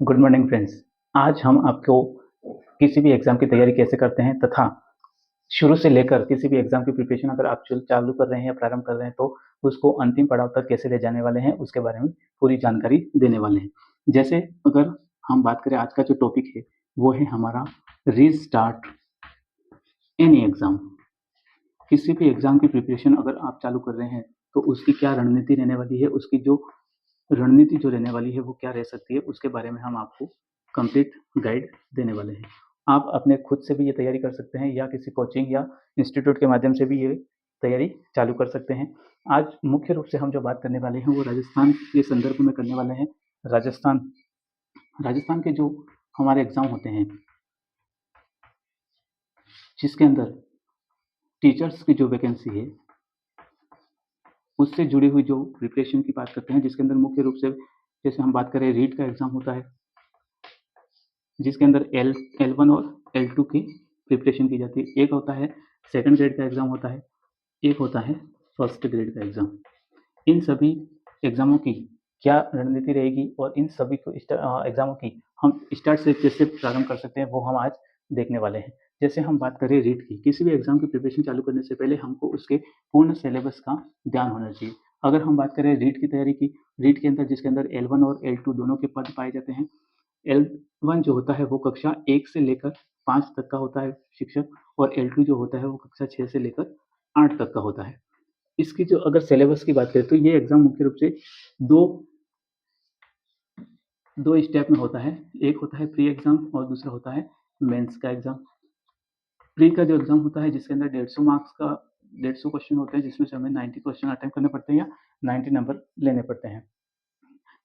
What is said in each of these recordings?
Good morning friends. आज हम आपको किसी भी एग्ज़ाम की तैयारी कैसे करते हैं तथा शुरू से लेकर किसी भी एग्ज़ाम की प्रिपरेशन अगर आप चालू कर रहे हैं या प्रारंभ कर रहे हैं तो उसको अंतिम पड़ाव तक कैसे ले जाने वाले हैं उसके बारे में पूरी जानकारी देने वाले हैं। जैसे अगर हम बात करें, आज का जो टॉपिक है वो है हमारा रीस्टार्ट एनी एग्ज़ाम। किसी भी एग्ज़ाम की प्रिपरेशन अगर आप चालू कर रहे हैं तो उसकी क्या रणनीति रहने वाली है, उसकी जो रणनीति जो रहने वाली है वो क्या रह सकती है, उसके बारे में हम आपको कंप्लीट गाइड देने वाले हैं। आप अपने खुद से भी ये तैयारी कर सकते हैं या किसी कोचिंग या इंस्टीट्यूट के माध्यम से भी ये तैयारी चालू कर सकते हैं। आज मुख्य रूप से हम जो बात करने वाले हैं वो राजस्थान के संदर्भ में करने वाले हैं। राजस्थान राजस्थान के जो हमारे एग्ज़ाम होते हैं, जिसके अंदर टीचर्स की जो वैकेंसी है उससे जुड़ी हुई जो प्रिपरेशन की बात करते हैं, जिसके अंदर मुख्य रूप से जैसे हम बात करें, रीट का एग्ज़ाम होता है जिसके अंदर L1 और L2 की प्रिपरेशन की जाती है। एक होता है सेकंड ग्रेड का एग्ज़ाम होता है, एक होता है फर्स्ट ग्रेड का एग्ज़ाम। इन सभी एग्ज़ामों की क्या रणनीति रहेगी और इन सभी को एग्ज़ामों की हम स्टार्ट से कैसे प्रारंभ कर सकते हैं वो हम आज देखने वाले हैं। जैसे हम बात करें रीट की, किसी भी एग्ज़ाम की प्रिपरेशन चालू करने से पहले हमको उसके पूर्ण सिलेबस का ध्यान होना चाहिए। अगर हम बात करें रीट की तैयारी की, रीट के अंदर जिसके अंदर L1 और L2 दोनों के पद पाए जाते हैं। L1 जो होता है वो कक्षा 1 से लेकर 5 तक का होता है शिक्षक, और L2 जो होता है वो कक्षा 6 से लेकर 8 तक का होता है। इसकी जो अगर सिलेबस की बात करें तो ये एग्ज़ाम मुख्य रूप से दो दो स्टेप में होता है। एक होता है प्री एग्ज़ाम और दूसरा होता है मेंस का एग्ज़ाम। प्री का जो एग्ज़ाम होता है जिसके अंदर 150 मार्क्स का 150 क्वेश्चन होते हैं, जिसमें से हमें 90 क्वेश्चन अटेम्प्ट करने पड़ते हैं या 90 नंबर लेने पड़ते हैं।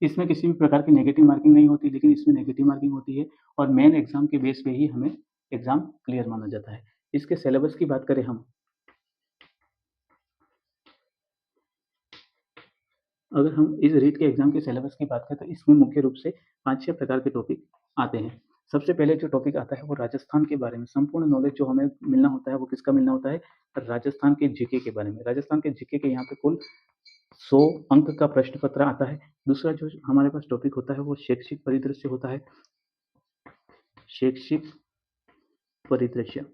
इसमें किसी भी प्रकार की नेगेटिव मार्किंग नहीं होती, लेकिन इसमें नेगेटिव मार्किंग होती है और मेन एग्ज़ाम के बेस पे ही हमें एग्ज़ाम क्लियर माना जाता है। इसके सिलेबस की बात करें हम, अगर हम इस रीट के एग्ज़ाम के सिलेबस की बात करें तो इसमें मुख्य रूप से 5-6 प्रकार के टॉपिक आते हैं। सबसे पहले जो टॉपिक आता है वो राजस्थान के बारे में संपूर्ण नॉलेज जो हमें मिलना होता है वो किसका मिलना होता है? राजस्थान के जीके के बारे में। राजस्थान के जीके के यहाँ पे कुल 100 अंक का प्रश्न पत्र आता है। दूसरा जो हमारे पास टॉपिक होता है वो शैक्षिक परिदृश्य होता है। शैक्षिक परिदृश्य,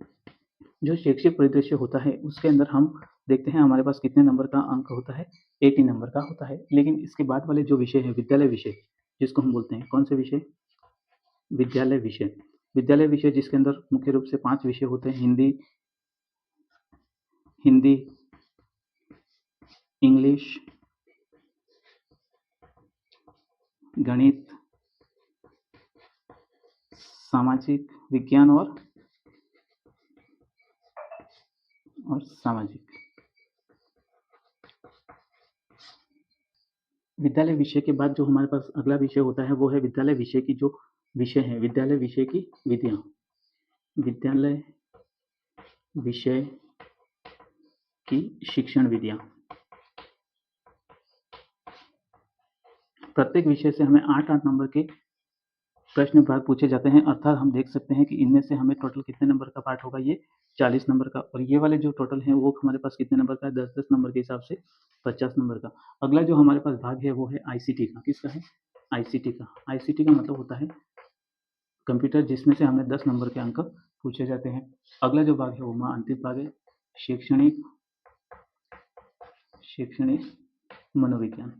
जो शैक्षिक परिदृश्य होता है उसके अंदर हम देखते हैं हमारे पास कितने नंबर का अंक होता है, 80 नंबर का होता है। लेकिन इसके बाद वाले जो विषय है, विद्यालय विषय जिसको हम बोलते हैं, कौन से विषय? विद्यालय विषय। विद्यालय विषय जिसके अंदर मुख्य रूप से 5 विषय होते हैं, हिंदी हिंदी, इंग्लिश, गणित, सामाजिक विज्ञान और सामाजिक। विद्यालय विषय के बाद जो हमारे पास अगला विषय होता है वो है विद्यालय विषय की जो विषय है, विद्यालय विषय की विधियाँ। विद्यालय विषय की शिक्षण विधियाँ। प्रत्येक विषय से हमें 8-8 नंबर के प्रश्न भाग पूछे जाते हैं, अर्थात हम देख सकते हैं कि इनमें से हमें टोटल कितने नंबर का पार्ट होगा, ये 40 नंबर का, और ये वाले जो टोटल हैं वो हमारे पास कितने नंबर का है, 10-10 नंबर के हिसाब से 50 नंबर का। अगला जो हमारे पास भाग है वो है आईसीटी का। किसका है? आईसीटी का। आईसीटी का मतलब होता है कंप्यूटर, जिसमें से हमें 10 नंबर के अंक पूछे जाते हैं। अगला जो भाग है वो अंतिम भाग है शैक्षणिक मनोविज्ञान।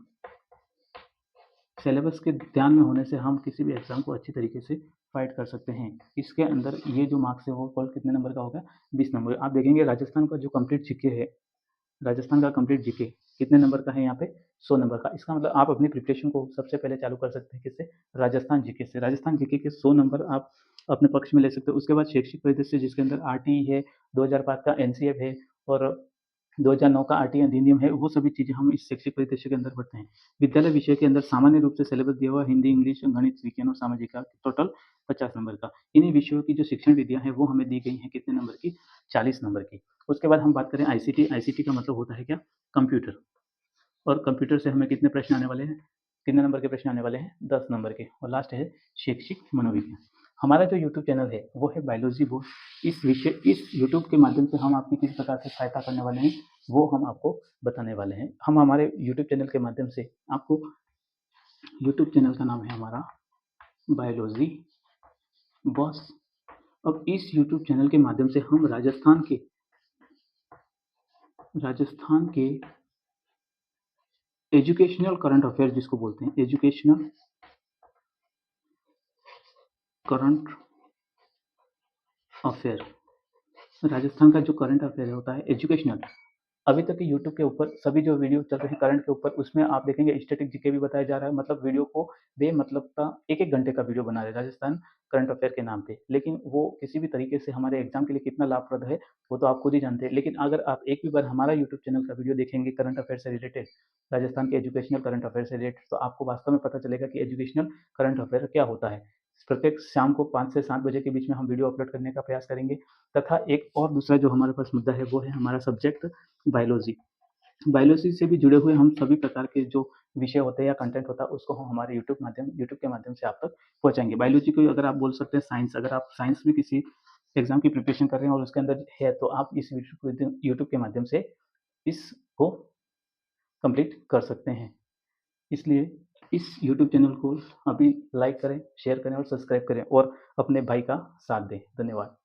सिलेबस के ध्यान में होने से हम किसी भी एग्ज़ाम को अच्छी तरीके से फाइट कर सकते हैं। इसके अंदर ये जो मार्क्स है वो कुल कितने नंबर का होगा? 20 नंबर। आप देखेंगे राजस्थान का जो कंप्लीट जीके है, राजस्थान का कंप्लीट जीके कितने नंबर का है यहाँ पे? 100 नंबर का। इसका मतलब आप अपनी प्रिपरेशन को सबसे पहले चालू कर सकते हैं किससे? राजस्थान जीके से। राजस्थान जीके के 100 नंबर आप अपने पक्ष में ले सकते हो। उसके बाद शैक्षिक परिदृश्य जिसके अंदर आरटीई है, 2005 का एनसीएफ है और 2009 का आरटीई अधिनियम है, वो सभी चीज़ें हम इस शैक्षिक परिदृश्य के अंदर पढ़ते हैं। विद्यालय विषय के अंदर सामान्य रूप से सिलेबस दिया हुआ है हिंदी, इंग्लिश, गणित, विज्ञान और सामाजिक का टोटल 50 नंबर का। इन्हीं विषयों की जो शिक्षण विधियाँ हैं वो हमें दी गई हैं कितने नंबर की? 40 नंबर की। उसके बाद हम बात करें आईसीटी। आईसीटी का मतलब होता है क्या? कंप्यूटर। और कंप्यूटर से हमें कितने प्रश्न आने वाले हैं? कितने नंबर के प्रश्न आने वाले हैं? 10 नंबर के। और लास्ट है शैक्षिक मनोविज्ञान। हमारा जो यूट्यूब चैनल है वो है बायोलॉजी बोर्ड। इस यूट्यूब के माध्यम से हम आपकी किस प्रकार से सहायता करने वाले हैं वो हम आपको बताने वाले हैं। हम हमारे यूट्यूब चैनल के माध्यम से आपको, यूट्यूब चैनल का नाम है हमारा बायोलॉजी बॉस। अब इस यूट्यूब चैनल के माध्यम से हम राजस्थान के एजुकेशनल करंट अफेयर जिसको बोलते हैं, एजुकेशनल करंट अफेयर, राजस्थान का जो करंट अफेयर होता है एजुकेशनल। अभी तक के यूट्यूब के ऊपर सभी जो वीडियो चल रहे हैं करंट के ऊपर, उसमें आप देखेंगे स्टैटिक जीके भी बताया जा रहा है, मतलब वीडियो को बेमतलब का एक एक घंटे का वीडियो बना रहे हैं राजस्थान करंट अफेयर के नाम पे, लेकिन वो किसी भी तरीके से हमारे एग्जाम के लिए कितना लाभप्रद है वो तो आप खुद ही जानते हैं। लेकिन अगर आप एक भी बार हमारा यूट्यूब चैनल का वीडियो देखेंगे करंट अफेयर से रिलेटेड, राजस्थान के एजुकेशनल करंट अफेयर से रिलेटेड, तो आपको वास्तव में पता चलेगा कि एजुकेशनल करंट अफेयर क्या होता है। प्रत्येक शाम को 5 से 7 बजे के बीच में हम वीडियो अपलोड करने का प्रयास करेंगे। तथा एक और दूसरा जो हमारे पास मुद्दा है वो है हमारा सब्जेक्ट बायोलॉजी। बायोलॉजी से भी जुड़े हुए हम सभी प्रकार के जो विषय होते हैं या कंटेंट होता है उसको हम हमारे यूट्यूब के माध्यम से आप तक पहुंचाएंगे। बायोलॉजी को अगर आप बोल सकते हैं साइंस, अगर आप साइंस में किसी एग्जाम की प्रिपरेशन कर रहे हैं और उसके अंदर है, तो आप इस यूट्यूब के माध्यम से इसको कंप्लीट कर सकते हैं। इसलिए इस यूट्यूब चैनल को अभी लाइक करें, शेयर करें और सब्सक्राइब करें और अपने भाई का साथ दें। धन्यवाद।